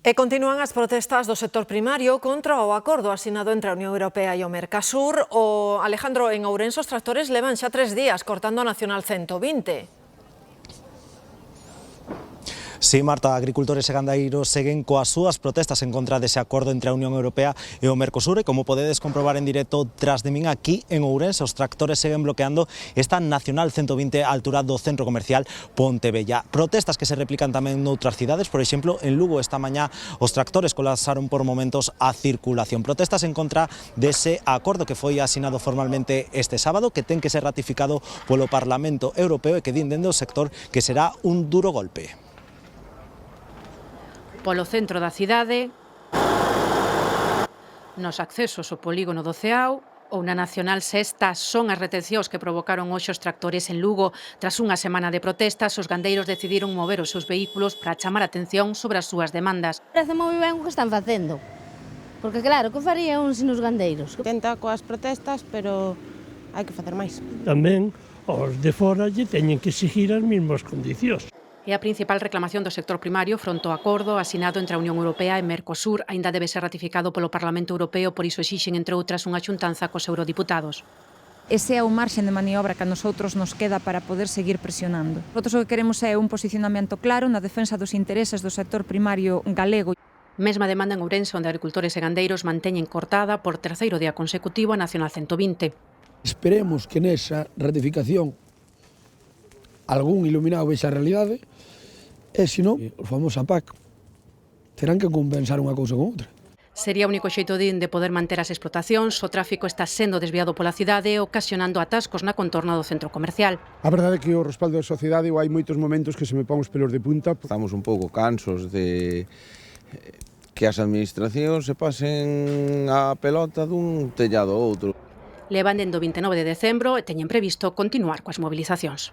E continúan as protestas do sector primario contra o acordo asinado entre a Unión Europea e o Mercosur. Alejandro, en Ourense os tractores levan xa 3 días cortando a Nacional 120. Sí, Marta, agricultores e gandeiros seguen coas súas protestas en contra dese acordo entre a Unión Europea e o Mercosur e, como podedes comprobar en directo tras de min aquí en Ourense, os tractores seguen bloqueando esta Nacional 120 á altura do centro comercial Pontevella. Protestas que se replican tamén noutras cidades, por exemplo, en Lugo esta mañá os tractores colapsaron por momentos a circulación. Protestas en contra dese acordo que foi asinado formalmente este sábado, que ten que ser ratificado polo Parlamento Europeo e que din dende o sector que será un duro golpe. Polo centro da cidade, nos accesos ao polígono do Ceao ou na Nacional Sexta son as retencións que provocaron hoxe os tractores en Lugo. Tras unha semana de protestas, os gandeiros decidiron mover os seus vehículos para chamar a atención sobre as súas demandas. Parece moi ben o que están facendo, porque claro, que farían sin os gandeiros? Tenta coas protestas, pero hai que facer máis. Tamén os de fora lle teñen que exigir as mesmas condicións. E a principal reclamación do sector primario fronte ao acordo asinado entre a Unión Europea e Mercosur aínda debe ser ratificado polo Parlamento Europeo, por iso exixen, entre outras, unha xuntanza cos eurodiputados. Ese é o marxen de maniobra que a nosotros nos queda para poder seguir presionando. Nosotros o que queremos é un posicionamento claro na defensa dos intereses do sector primario galego. Mesma demanda en Ourense, onde agricultores e gandeiros manteñen cortada por terceiro día consecutivo a Nacional 120. Esperemos que nesa ratificación algún iluminado vexa a realidade e, senón, os famosos APAC terán que compensar unha cousa con outra. Sería o único xeito de poder manter as explotacións. O tráfico está sendo desviado pola cidade, ocasionando atascos na contorna do centro comercial. A verdade é que o respaldo da sociedade hai moitos momentos que se me pon os pelos de punta. Estamos un pouco cansos de que as administracións se pasen a pelota dun tellado a outro. Levan dende o 29 de decembro e teñen previsto continuar coas mobilizacións.